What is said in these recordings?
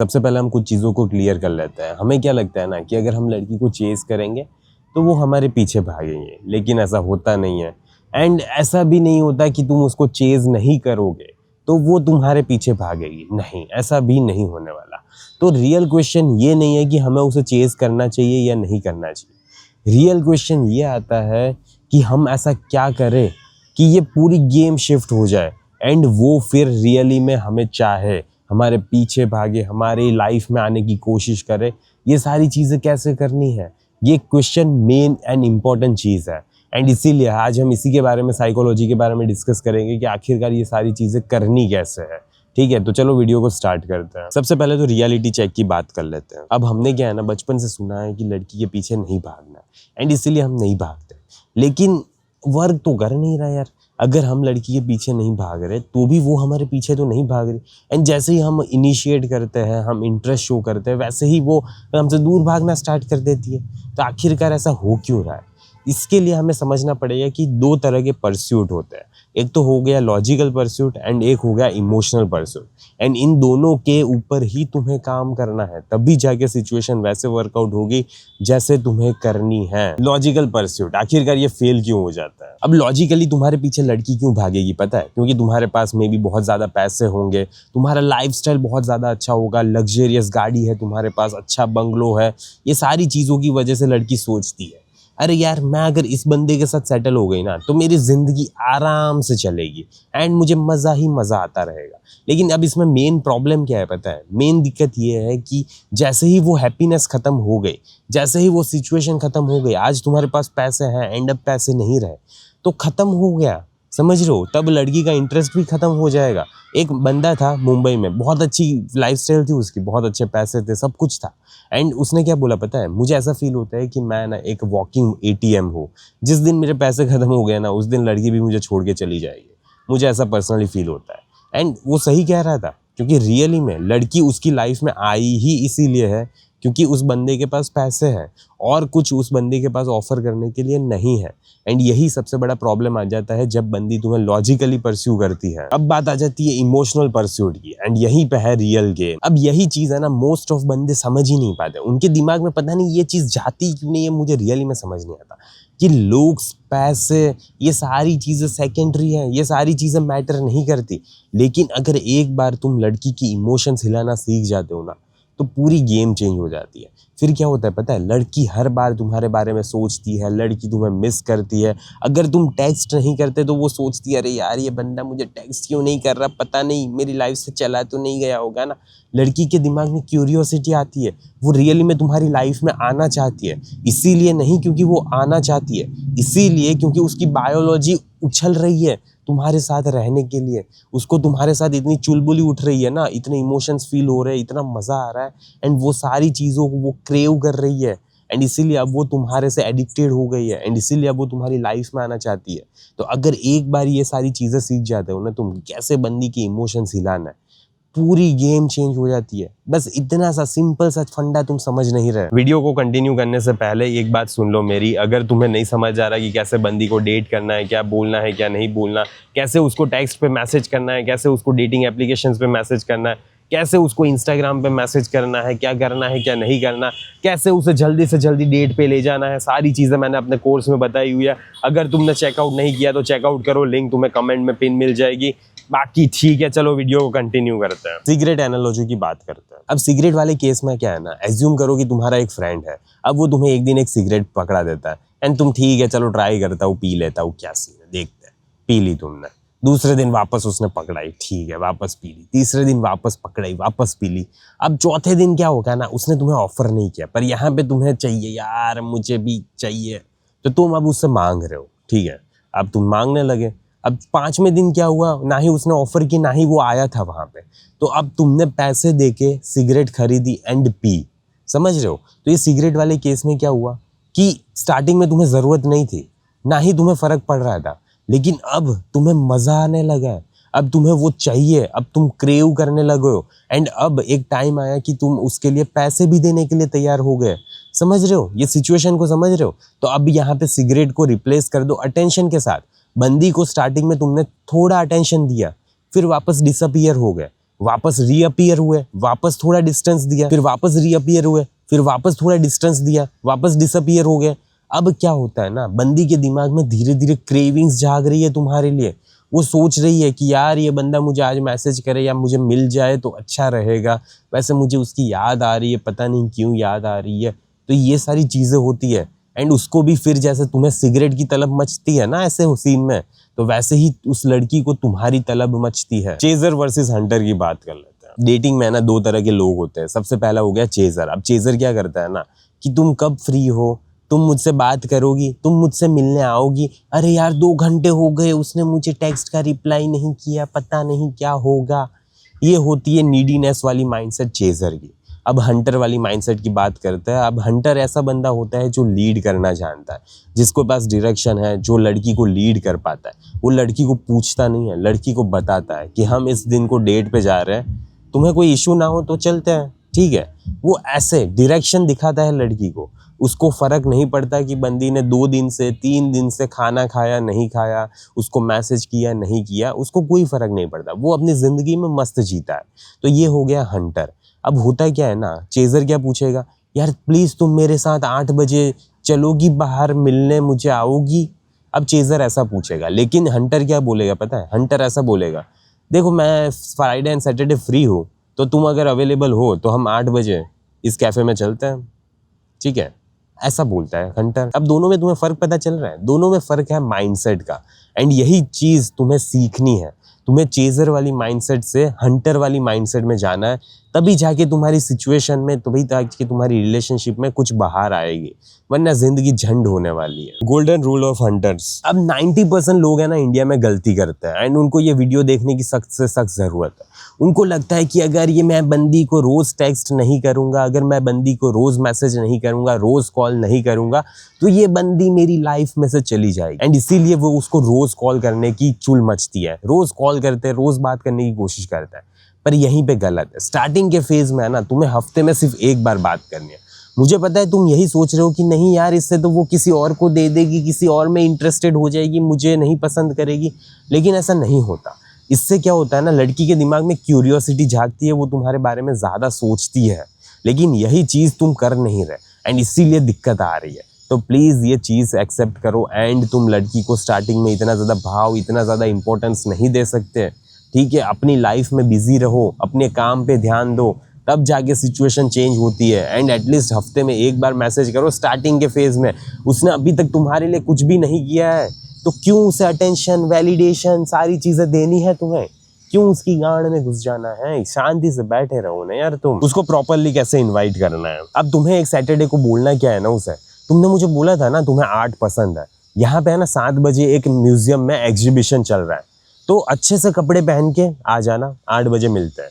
सबसे पहले हम कुछ चीज़ों को क्लियर कर लेते हैं। हमें क्या लगता है ना कि अगर हम लड़की को चेज़ करेंगे तो वो हमारे पीछे भागेंगे, लेकिन ऐसा होता नहीं है। एंड ऐसा भी नहीं होता कि तुम उसको चेज़ नहीं करोगे तो वो तुम्हारे पीछे भागेगी, नहीं, ऐसा भी नहीं होने वाला। तो रियल क्वेश्चन ये नहीं है कि हमें उसे चेज़ करना चाहिए या नहीं करना चाहिए। रियल क्वेश्चन ये आता है कि हम ऐसा क्या करें कि ये पूरी गेम शिफ्ट हो जाए एंड वो फिर रियली में हमें चाहे, हमारे पीछे भागे, हमारी लाइफ में आने की कोशिश करे। ये सारी चीज़ें कैसे करनी है, ये क्वेश्चन मेन एंड इम्पॉर्टेंट चीज़ है। एंड इसीलिए आज हम इसी के बारे में, साइकोलॉजी के बारे में डिस्कस करेंगे कि आखिरकार ये सारी चीज़ें करनी कैसे है। ठीक है, तो चलो वीडियो को स्टार्ट करते हैं। सबसे पहले तो रियलिटी चेक की बात कर लेते हैं। अब हमने क्या है ना, बचपन से सुना है कि लड़की के पीछे नहीं भागना एंड इसीलिए हम नहीं भागते, लेकिन वर्क तो कर नहीं रहा यार। अगर हम लड़की के पीछे नहीं भाग रहे तो भी वो हमारे पीछे तो नहीं भाग रही, एंड जैसे ही हम इनिशिएट करते हैं, हम इंटरेस्ट शो करते हैं, वैसे ही वो हमसे दूर भागना स्टार्ट कर देती है। तो आखिरकार ऐसा हो क्यों रहा है? इसके लिए हमें समझना पड़ेगा कि दो तरह के परस्यूट होते हैं। एक तो हो गया लॉजिकल परस्यूट एंड एक हो गया इमोशनल परस्यूट। एंड इन दोनों के ऊपर ही तुम्हें काम करना है, तभी जाके सिचुएशन वैसे वर्कआउट होगी जैसे तुम्हें करनी है। लॉजिकल परस्यूट, आखिरकार ये फेल क्यों हो जाता है? अब लॉजिकली तुम्हारे पीछे लड़की क्यों भागेगी पता है? क्योंकि तुम्हारे पास में भी बहुत ज़्यादा पैसे होंगे, तुम्हारा लाइफस्टाइल बहुत ज़्यादा अच्छा होगा, लग्जरियस गाड़ी है तुम्हारे पास, अच्छा बंगलो है। ये सारी चीज़ों की वजह से लड़की सोचती है, अरे यार मैं अगर इस बंदे के साथ सेटल हो गई ना तो मेरी ज़िंदगी आराम से चलेगी एंड मुझे मज़ा ही मज़ा आता रहेगा। लेकिन अब इसमें मेन प्रॉब्लम क्या है पता है? मेन दिक्कत ये है कि जैसे ही वो हैप्पीनेस ख़त्म हो गई, जैसे ही वो सिचुएशन ख़त्म हो गई, आज तुम्हारे पास पैसे हैं एंड अब पैसे नहीं रहे तो ख़त्म हो गया, समझ रहे हो? तब लड़की का इंटरेस्ट भी ख़त्म हो जाएगा। एक बंदा था मुंबई में, बहुत अच्छी लाइफस्टाइल थी उसकी, बहुत अच्छे पैसे थे, सब कुछ था। एंड उसने क्या बोला पता है? मुझे ऐसा फील होता है कि मैं ना एक वॉकिंग एटीएम हूँ। जिस दिन मेरे पैसे ख़त्म हो गए ना उस दिन लड़की भी मुझे छोड़ के चली जाएगी। मुझे ऐसा पर्सनली फील होता है। एंड वो सही कह रहा था, क्योंकि रियली में लड़की उसकी लाइफ में आई ही इसीलिए है क्योंकि उस बंदे के पास पैसे हैं और कुछ उस बंदे के पास ऑफर करने के लिए नहीं है। एंड यही सबसे बड़ा प्रॉब्लम आ जाता है जब बंदी तुम्हें लॉजिकली परस्यू करती है। अब बात आ जाती है इमोशनल परस्यूट की, एंड यहीं पे है रियल गेम। अब यही चीज है ना, मोस्ट ऑफ बंदे समझ ही नहीं पाते, उनके दिमाग में पता नहीं ये चीज जाती क्यों नहीं है, मुझे रियली में समझ नहीं आता कि लुक्स, पैसे, ये सारी चीजें सेकेंडरी हैं, ये सारी चीजें मैटर नहीं करती। लेकिन अगर एक बार तुम लड़की की इमोशंस हिलाना सीख जाते हो ना तो पूरी गेम चेंज हो जाती है। फिर क्या होता है पता है? लड़की हर बार तुम्हारे बारे में सोचती है, लड़की तुम्हें मिस करती है। अगर तुम टेक्स्ट नहीं करते तो वो सोचती है, अरे यार ये बंदा मुझे टेक्स्ट क्यों नहीं कर रहा, पता नहीं मेरी लाइफ से चला तो नहीं गया होगा ना। लड़की के दिमाग में क्यूरियोसिटी आती है, वो रियली में तुम्हारी लाइफ में आना चाहती है। इसीलिए नहीं क्योंकि वो आना चाहती है, इसीलिए क्योंकि उसकी बायोलॉजी उछल रही है तुम्हारे साथ रहने के लिए। उसको तुम्हारे साथ इतनी चुलबुली उठ रही है ना, इतने इमोशंस फील हो रहे हैं, इतना मज़ा आ रहा है एंड वो सारी चीज़ों को वो क्रेव कर रही है। एंड इसीलिए अब वो तुम्हारे से एडिक्टेड हो गई है एंड इसीलिए अब वो तुम्हारी लाइफ में आना चाहती है। तो अगर एक बार ये सारी चीज़ें सीख जाते हो ना तुम, कैसे बंदी की इमोशंस हिलाना है, पूरी गेम चेंज हो जाती है। बस इतना सा सिंपल सा फंडा तुम समझ नहीं रहे। वीडियो को कंटिन्यू करने से पहले एक बात सुन लो मेरी, अगर तुम्हें नहीं समझ आ रहा कि कैसे बंदी को डेट करना है, क्या बोलना है क्या नहीं बोलना, कैसे उसको टेक्स्ट पे मैसेज करना है, कैसे उसको डेटिंग एप्लीकेशंस पे मैसेज करना है, कैसे उसको इंस्टाग्राम पे मैसेज करना है, क्या करना है क्या नहीं करना, कैसे उसे जल्दी से जल्दी डेट पे ले जाना है, सारी चीज़ें मैंने अपने कोर्स में बताई हुई है। अगर तुमने चेकआउट नहीं किया तो चेकआउट करो, लिंक तुम्हें कमेंट में पिन मिल जाएगी। बाकी ठीक है, चलो वीडियो को कंटिन्यू करते हैं। सिगरेट एनालॉजी की बात करते हैं। अब सिगरेट वाले केस में क्या है ना, एज्यूम करो कि तुम्हारा एक फ्रेंड है, अब वो तुम्हें एक दिन एक सिगरेट पकड़ा देता है एंड तुम ठीक है चलो ट्राई करता हूँ, पी लेता हूँ, क्या सीन है देखते हैं। पी ली तुमने, दूसरे दिन वापस उसने पकड़ाई, ठीक है वापस पी ली, तीसरे दिन वापस पकड़ाई, वापस पी ली। अब चौथे दिन क्या होगा ना, उसने तुम्हें ऑफर नहीं किया पर यहाँ पे तुम्हें चाहिए, यार मुझे भी चाहिए, तो तुम अब उससे मांग रहे हो, ठीक है, अब तुम मांगने लगे। अब पांचवें दिन क्या हुआ, ना ही उसने ऑफर की ना ही वो आया था वहां पे, तो अब तुमने पैसे देके सिगरेट खरीदी एंड पी, समझ रहे हो? तो ये सिगरेट वाले केस में क्या हुआ कि स्टार्टिंग में तुम्हें जरूरत नहीं थी, ना ही तुम्हें फर्क पड़ रहा था, लेकिन अब तुम्हें मजा आने लगा है, अब तुम्हें वो चाहिए, अब तुम क्रेव करने लगे हो एंड अब एक टाइम आया कि तुम उसके लिए पैसे भी देने के लिए तैयार हो गए। समझ रहे हो? ये सिचुएशन को समझ रहे हो? तो अब यहाँ पे सिगरेट को रिप्लेस कर दो अटेंशन के साथ। बंदी को स्टार्टिंग में तुमने थोड़ा अटेंशन दिया, फिर वापस डिसअपीयर हो गए, वापस रीअपियर हुए, वापस थोड़ा डिस्टेंस दिया, फिर वापस रीअपियर हुए, फिर वापस थोड़ा डिस्टेंस दिया, वापस डिसअपियर हो गए। अब क्या होता है ना, बंदी के दिमाग में धीरे धीरे क्रेविंग्स जाग रही है तुम्हारे लिए। वो सोच रही है कि यार ये बंदा मुझे आज मैसेज करे या मुझे मिल जाए तो अच्छा रहेगा, वैसे मुझे उसकी याद आ रही है, पता नहीं क्यों याद आ रही है। तो ये सारी चीज़ें होती है। एंड उसको भी फिर जैसे तुम्हें सिगरेट की तलब मचती है ना ऐसे सीन में, तो वैसे ही उस लड़की को तुम्हारी तलब मचती है। चेजर वर्सेस हंटर की बात कर लेते हैं। डेटिंग में ना दो तरह के लोग होते हैं। सबसे पहला हो गया चेजर। अब चेजर क्या करता है ना कि तुम कब फ्री हो, तुम मुझसे बात करोगी, तुम मुझसे मिलने आओगी, अरे यार 2 घंटे हो गए उसने मुझे टेक्स्ट का रिप्लाई नहीं किया, पता नहीं क्या होगा। ये होती है नीडीनेस वाली माइंडसेट चेजर की। अब हंटर वाली माइंडसेट की बात करते हैं। अब हंटर ऐसा बंदा होता है जो लीड करना जानता है, जिसके पास डायरेक्शन है, जो लड़की को लीड कर पाता है। वो लड़की को पूछता नहीं है, लड़की को बताता है कि हम इस दिन को डेट पे जा रहे हैं, तुम्हें कोई इशू ना हो तो चलते हैं, ठीक है। वो ऐसे डायरेक्शन दिखाता है लड़की को। उसको फर्क नहीं पड़ता कि बंदी ने 2 दिन से 3 दिन से खाना खाया नहीं खाया, उसको मैसेज किया नहीं किया, उसको कोई फर्क नहीं पड़ता। वो अपनी जिंदगी में मस्त जीता है। तो ये हो गया हंटर। अब होता क्या है ना, चेजर क्या पूछेगा, यार प्लीज तुम मेरे साथ 8 बजे चलोगी बाहर मिलने, मुझे आओगी। अब चेजर ऐसा पूछेगा, लेकिन हंटर क्या बोलेगा पता है? हंटर ऐसा बोलेगा, देखो मैं फ्राइडे एंड सैटरडे फ्री हूँ, तो तुम अगर अवेलेबल हो तो हम 8 बजे इस कैफे में चलते हैं, ठीक है। ऐसा बोलता है हंटर। अब दोनों में तुम्हें फर्क पता चल रहा है? दोनों में फर्क है माइंडसेट का। एंड यही चीज तुम्हें सीखनी है। तुम्हें चेजर वाली माइंडसेट से हंटर वाली माइंडसेट में जाना है, तभी जाके तुम्हारी सिचुएशन में, तभी जाके तुम्हारी रिलेशनशिप में कुछ बाहर आएगी, वरना जिंदगी झंड होने वाली है। Golden rule of hunters. अब 90% लोग है ना इंडिया में गलती करते हैं, एंड उनको ये वीडियो देखने की सख्त से सख्त जरूरत है। उनको लगता है कि अगर ये मैं बंदी को रोज टेक्स्ट नहीं करूंगा, अगर मैं बंदी को रोज मैसेज नहीं करूंगा, रोज कॉल नहीं करूंगा, तो ये बंदी मेरी लाइफ में से चली जाएगी। एंड इसीलिए वो उसको रोज कॉल करने की चुल मचती है, रोज कॉल करते हैं, रोज बात करने की कोशिश करता है। पर यहीं पे गलत है। स्टार्टिंग के फेज में है ना, तुम्हें हफ्ते में सिर्फ 1 बार बात करनी है। मुझे पता है तुम यही सोच रहे हो कि नहीं यार इससे तो वो किसी और को दे देगी, किसी और में इंटरेस्टेड हो जाएगी, मुझे नहीं पसंद करेगी, लेकिन ऐसा नहीं होता। इससे क्या होता है ना, लड़की के दिमाग में क्यूरियोसिटी जागती है, वो तुम्हारे बारे में ज़्यादा सोचती है, लेकिन यही चीज़ तुम कर नहीं रहे, एंड इसीलिए दिक्कत आ रही है। तो प्लीज़ ये चीज़ एक्सेप्ट करो। एंड तुम लड़की को स्टार्टिंग में इतना ज़्यादा भाव, इतना ज़्यादा इंपॉर्टेंस नहीं दे सकते, ठीक है। अपनी लाइफ में बिजी रहो, अपने काम पे ध्यान दो, तब जाके सिचुएशन चेंज होती है। एंड एटलीस्ट हफ्ते में 1 बार मैसेज करो स्टार्टिंग के फेज में। उसने अभी तक तुम्हारे लिए कुछ भी नहीं किया है, तो क्यों उसे अटेंशन, वैलिडेशन, सारी चीज़ें देनी है तुम्हें? क्यों उसकी गांड में घुस जाना है? शांति से बैठे रहो ना यार। तुम उसको प्रॉपरली कैसे इन्वाइट करना है? अब तुम्हें एक सैटरडे को बोलना क्या है ना उसे, तुमने मुझे बोला था ना तुम्हें आर्ट पसंद है, यहाँ पे है ना 7 बजे एक म्यूजियम में एग्जीबिशन चल रहा है, तो अच्छे से कपड़े पहन के आ जाना, 8 बजे मिलते हैं।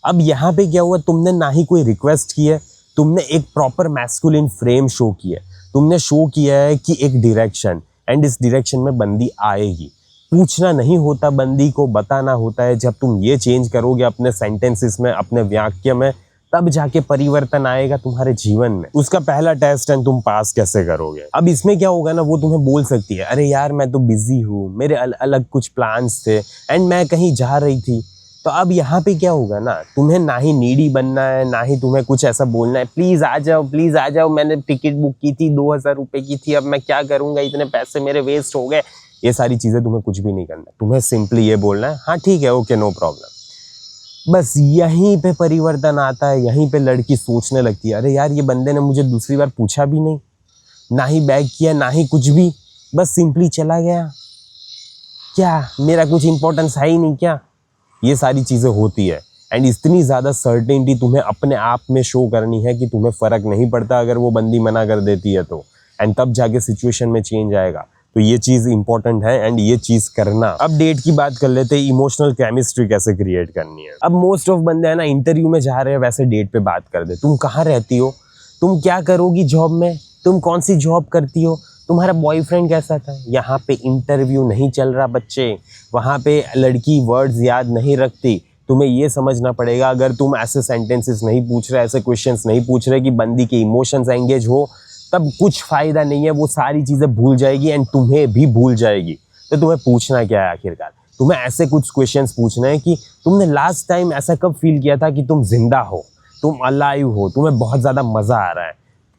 अब यहाँ पे क्या हुआ, तुमने ना ही कोई रिक्वेस्ट की है, तुमने एक प्रॉपर मैस्कुलिन फ्रेम शो किया है, तुमने शो किया है कि एक डायरेक्शन, एंड इस डायरेक्शन में बंदी आएगी। पूछना नहीं होता, बंदी को बताना होता है। जब तुम ये चेंज करोगे अपने सेंटेंसेस में, अपने वाक्य में, तब जाके परिवर्तन आएगा तुम्हारे जीवन में। उसका पहला टेस्ट है तुम पास कैसे करोगे। अब इसमें क्या होगा ना, वो तुम्हें बोल सकती है, अरे यार मैं तो बिजी हूँ, मेरे अलग कुछ प्लान्स थे, एंड मैं कहीं जा रही थी। तो अब यहाँ पे क्या होगा ना, तुम्हें ना ही नीडी बनना है, ना ही तुम्हें कुछ ऐसा बोलना है, प्लीज आ जाओ, मैंने टिकट बुक की थी, 2000 रुपए की थी, अब मैं क्या करूंगा, इतने पैसे मेरे वेस्ट हो गए। ये सारी चीजें तुम्हें कुछ भी नहीं करना है। तुम्हें सिंपली ये बोलना है, हाँ ठीक है, ओके, नो प्रॉब्लम। बस यहीं पे परिवर्तन आता है। यहीं पे लड़की सोचने लगती है, अरे यार ये बंदे ने मुझे दूसरी बार पूछा भी नहीं, ना ही बैक किया, ना ही कुछ भी, बस सिंपली चला गया। क्या मेरा कुछ इंपॉर्टेंस है ही नहीं क्या? ये सारी चीज़ें होती है। एंड इतनी ज़्यादा सर्टेनिटी तुम्हें अपने आप में शो करनी है कि तुम्हें फ़र्क नहीं पड़ता अगर वो बंदी मना कर देती है तो, एंड तब जाके सिचुएशन में चेंज आएगा। तो ये चीज़ इंपॉर्टेंट है, एंड ये चीज़ करना। अब डेट की बात कर लेते हैं, इमोशनल केमिस्ट्री कैसे क्रिएट करनी है। अब मोस्ट ऑफ बंदे है ना इंटरव्यू में जा रहे हैं, वैसे डेट पे बात कर दे। तुम कहाँ रहती हो, तुम क्या करोगी जॉब में, तुम कौन सी जॉब करती हो, तुम्हारा बॉयफ्रेंड कैसा था। यहाँ पे इंटरव्यू नहीं चल रहा बच्चे, वहाँ पे लड़की वर्ड्स याद नहीं रखती। तुम्हें ये समझना पड़ेगा, अगर तुम ऐसे सेंटेंसेस नहीं पूछ रहे, ऐसे क्वेश्चंस नहीं पूछ रहे कि बंदी के इमोशंस एंगेज हो, तब कुछ फायदा नहीं है। वो सारी चीज़ें भूल जाएगी, एंड तुम्हें भी भूल जाएगी। तो तुम्हें पूछना क्या है आखिरकार, तुम्हें ऐसे कुछ क्वेश्चंस पूछने हैं कि तुमने लास्ट टाइम ऐसा कब फील किया था कि तुम जिंदा हो, तुम अलाइव हो, तुम्हें बहुत ज़्यादा मज़ा आ रहा है,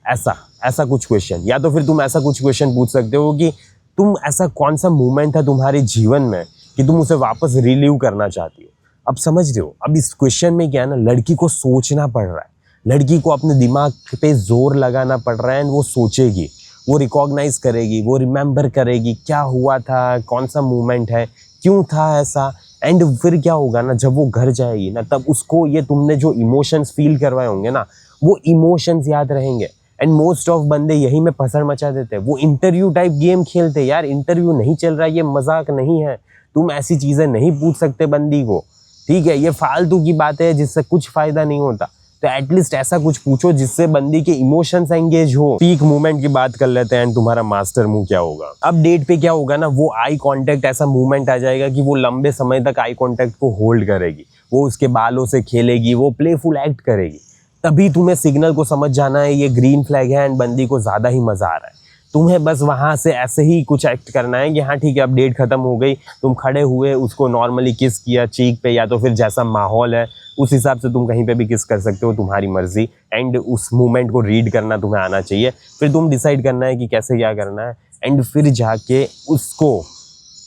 ऐसा ऐसा कुछ क्वेश्चन। या तो फिर तुम ऐसा कुछ क्वेश्चन पूछ सकते हो कि तुम ऐसा कौन सा मोमेंट है तुम्हारे जीवन में कि तुम उसे वापस रिलीव करना चाहती हो। अब समझ रहे हो, अब इस क्वेश्चन में क्या है ना, लड़की को सोचना पड़ रहा है, लड़की को अपने दिमाग पे जोर लगाना पड़ रहा है एंड वो सोचेगी, वो रिकॉग्नाइज करेगी, वो रिमेंबर करेगी क्या हुआ था, कौन सा मोमेंट है, क्यों था ऐसा। एंड फिर क्या होगा ना, जब वो घर जाएगी ना, तब उसको ये तुमने जो इमोशंस फील करवाए होंगे ना, वो इमोशंस याद रहेंगे। एंड मोस्ट ऑफ बंदे यही में पसड़ मचा देते हैं, वो इंटरव्यू टाइप गेम खेलते हैं। यार इंटरव्यू नहीं चल रहा है, ये मजाक नहीं है, तुम ऐसी चीज़ें नहीं पूछ सकते बंदी को, ठीक है, ये फालतू की बातें हैं जिससे कुछ फायदा नहीं होता। तो एटलीस्ट ऐसा कुछ पूछो जिससे बंदी के इमोशंस एंगेज हो। पीक मूवमेंट की बात कर लेते हैं एंड तुम्हारा मास्टर मूव क्या होगा। अब डेट पे क्या होगा ना, वो आई कांटेक्ट, ऐसा मूवमेंट आ जाएगा कि वो लंबे समय तक आई कांटेक्ट को होल्ड करेगी, वो उसके बालों से खेलेगी, वो प्लेफुल एक्ट करेगी। तभी तुम्हें सिग्नल को समझ जाना है ये ग्रीन फ्लैग है एंड बंदी को ज़्यादा ही मज़ा आ रहा है। तुम्हें बस वहाँ से ऐसे ही कुछ एक्ट करना है कि हाँ ठीक है अब डेट खत्म हो गई, तुम खड़े हुए उसको नॉर्मली किस किया चीक पे, या तो फिर जैसा माहौल है उस हिसाब से तुम कहीं पे भी किस कर सकते हो, तुम्हारी मर्जी। एंड उस मूवमेंट को रीड करना तुम्हें आना चाहिए, फिर तुम डिसाइड करना है कि कैसे क्या करना है एंड फिर जाके उसको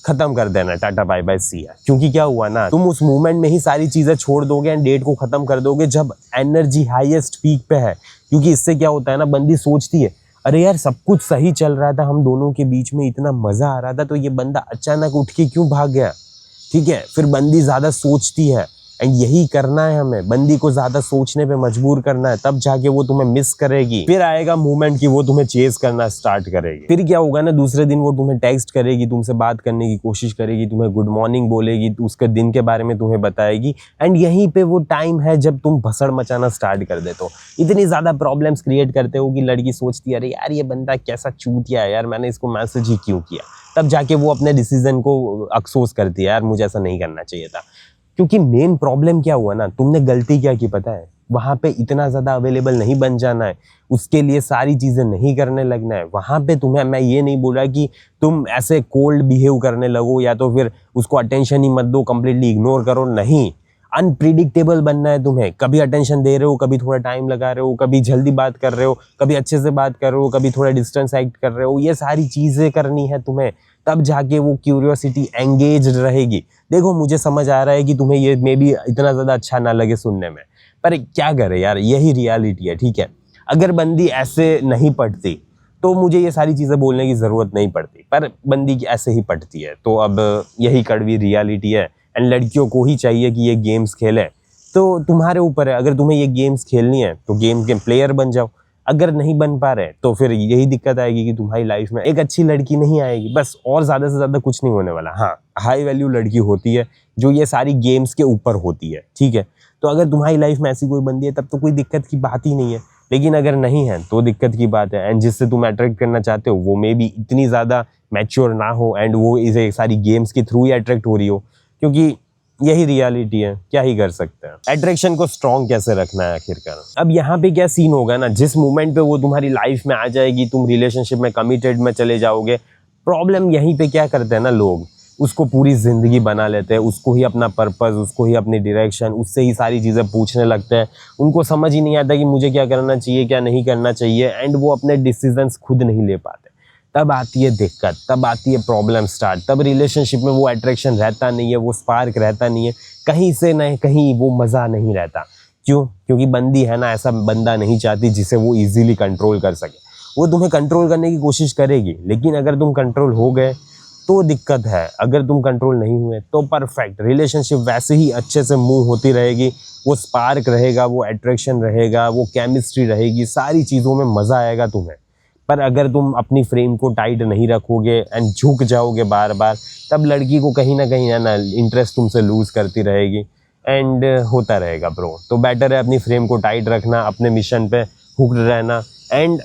खत्म कर देना, टाटा बाय बाय सी या। क्योंकि क्या हुआ ना, तुम उस मूवमेंट में ही सारी चीज़ें छोड़ दोगे एंड डेट को ख़त्म कर दोगे जब एनर्जी हाईएस्ट पीक पे है। क्योंकि इससे क्या होता है ना, बंदी सोचती है अरे यार सब कुछ सही चल रहा था, हम दोनों के बीच में इतना मज़ा आ रहा था, तो ये बंदा अचानक उठ के क्यों भाग गया, ठीक है। फिर बंदी ज़्यादा सोचती है एंड यही करना है हमें, बंदी को ज़्यादा सोचने पे मजबूर करना है, तब जाके वो तुम्हें मिस करेगी। फिर आएगा मूवमेंट कि वो तुम्हें चेस करना स्टार्ट करेगी। फिर क्या होगा ना, दूसरे दिन वो तुम्हें टेक्स्ट करेगी, तुमसे बात करने की कोशिश करेगी, तुम्हें गुड मॉर्निंग बोलेगी, उसके दिन के बारे में तुम्हें बताएगी। एंड यहीं पे वो टाइम है जब तुम भसड़ मचाना स्टार्ट कर देते हो, इतनी ज़्यादा प्रॉब्लम्स क्रिएट करते हो कि लड़की सोचती है अरे यार ये बंदा कैसा चूतिया है यार, मैंने इसको मैसेज ही क्यों किया। तब जाके वो अपने डिसीजन को अफसोस करती है, यार मुझे ऐसा नहीं करना चाहिए था। क्योंकि मेन प्रॉब्लम क्या हुआ ना, तुमने गलती क्या की पता है, वहाँ पे इतना ज़्यादा अवेलेबल नहीं बन जाना है, उसके लिए सारी चीज़ें नहीं करने लगना है। वहाँ पे तुम्हें, मैं ये नहीं बोल रहा कि तुम ऐसे कोल्ड बिहेव करने लगो या तो फिर उसको अटेंशन ही मत दो, कंप्लीटली इग्नोर करो, नहीं। अनप्रिडिक्टेबल बनना है तुम्हें, कभी अटेंशन दे रहे हो, कभी थोड़ा टाइम लगा रहे हो, कभी जल्दी बात कर रहे हो, कभी अच्छे से बात कर रहे हो, कभी थोड़ा डिस्टेंस एक्ट कर रहे हो, ये सारी चीज़ें करनी है तुम्हें, तब जाके वो क्यूरियोसिटी एंगेज रहेगी। देखो मुझे समझ आ रहा है कि तुम्हें ये मे बी इतना ज़्यादा अच्छा ना लगे सुनने में, पर क्या करे यार, यही रियलिटी है, ठीक है। अगर बंदी ऐसे नहीं पढ़ती तो मुझे ये सारी चीज़ें बोलने की ज़रूरत नहीं पड़ती, पर बंदी ऐसे ही पढ़ती है, तो अब यही कड़वी रियलिटी है। एंड लड़कियों को ही चाहिए कि ये गेम्स खेलें, तो तुम्हारे ऊपर है, अगर तुम्हें ये गेम्स खेलनी है तो गेम के प्लेयर बन जाओ, अगर नहीं बन पा रहे तो फिर यही दिक्कत आएगी कि तुम्हारी लाइफ में एक अच्छी लड़की नहीं आएगी, बस। और ज़्यादा से ज़्यादा कुछ नहीं होने वाला। हाँ, हाई वैल्यू लड़की होती है जो ये सारी गेम्स के ऊपर होती है, ठीक है। तो अगर तुम्हारी लाइफ में ऐसी कोई बंदी है तब तो कोई दिक्कत की बात ही नहीं है, लेकिन अगर नहीं है तो दिक्कत की बात है। एंड जिससे तुम अट्रैक्ट करना चाहते हो वो मे बी इतनी ज़्यादा मैच्योर ना हो एंड वो इसे सारी गेम्स के थ्रू ही अट्रैक्ट हो रही हो, क्योंकि यही रियलिटी है, क्या ही कर सकते हैं। अट्रैक्शन को स्ट्रॉन्ग कैसे रखना है आखिरकार। अब यहाँ पे क्या सीन होगा ना, जिस मोमेंट पे वो तुम्हारी लाइफ में आ जाएगी, तुम रिलेशनशिप में कमिटेड में चले जाओगे। प्रॉब्लम यहीं पे क्या करते हैं ना लोग, उसको पूरी ज़िंदगी बना लेते हैं, उसको ही अपना पर्पस, उसको ही अपनी डायरेक्शन, उससे ही सारी चीज़ें पूछने लगते हैं। उनको समझ ही नहीं आता कि मुझे क्या करना चाहिए, क्या नहीं करना चाहिए, एंड वो अपने डिसीजंस खुद नहीं ले पाते। तब आती है दिक्कत, तब आती है प्रॉब्लम स्टार्ट, तब रिलेशनशिप में वो अट्रैक्शन रहता नहीं है, वो स्पार्क रहता नहीं है, कहीं से न कहीं वो मज़ा नहीं रहता। क्यों? क्योंकि बंदी है ना, ऐसा बंदा नहीं चाहती जिसे वो इजीली कंट्रोल कर सके। वो तुम्हें कंट्रोल करने की कोशिश करेगी, लेकिन अगर तुम कंट्रोल हो गए तो दिक्कत है, अगर तुम कंट्रोल नहीं हुए तो परफेक्ट। रिलेशनशिप वैसे ही अच्छे से मूव होती रहेगी, वो स्पार्क रहेगा, वो अट्रैक्शन रहेगा, वो केमिस्ट्री रहेगी, सारी चीज़ों में मज़ा आएगा तुम्हें। पर अगर तुम अपनी फ्रेम को टाइट नहीं रखोगे एंड झुक जाओगे बार बार, तब लड़की को कहीं ना कहीं है ना इंटरेस्ट तुमसे लूज़ करती रहेगी एंड होता रहेगा ब्रो। तो बेटर है अपनी फ्रेम को टाइट रखना, अपने मिशन पे हुक्ड रहना, एंड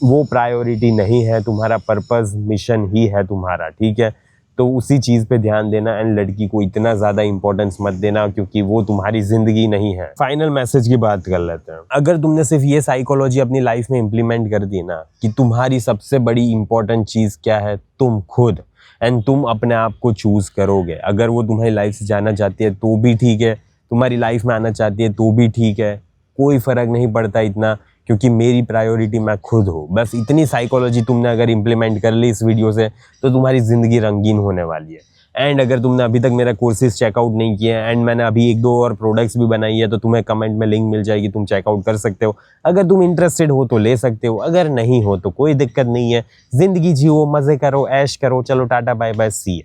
वो प्रायोरिटी नहीं है, तुम्हारा पर्पस मिशन ही है तुम्हारा, ठीक है। तो उसी चीज़ पे ध्यान देना एंड लड़की को इतना ज़्यादा इंपॉर्टेंस मत देना, क्योंकि वो तुम्हारी ज़िंदगी नहीं है। फाइनल मैसेज की बात कर लेते हैं। अगर तुमने सिर्फ ये साइकोलॉजी अपनी लाइफ में इम्प्लीमेंट कर दी ना कि तुम्हारी सबसे बड़ी इंपॉर्टेंट चीज़ क्या है, तुम खुद, एंड तुम अपने आप को चूज़ करोगे। अगर वो तुम्हारी लाइफ से जाना चाहती है तो भी ठीक है, तुम्हारी लाइफ में आना चाहती है तो भी ठीक है, कोई फ़र्क नहीं पड़ता इतना, क्योंकि मेरी प्रायोरिटी मैं खुद हूँ। बस इतनी साइकोलॉजी तुमने अगर इम्प्लीमेंट कर ली इस वीडियो से तो तुम्हारी ज़िंदगी रंगीन होने वाली है। एंड अगर तुमने अभी तक मेरा कोर्सेज चेकआउट नहीं किया है एंड मैंने अभी 1-2 और प्रोडक्ट्स भी बनाई है तो तुम्हें कमेंट में लिंक मिल जाएगी, तुम चेकआउट कर सकते हो। अगर तुम इंटरेस्टेड हो तो ले सकते हो, अगर नहीं हो तो कोई दिक्कत नहीं है। ज़िंदगी जियो, मज़े करो, ऐश करो। चलो tata bye bye, see you.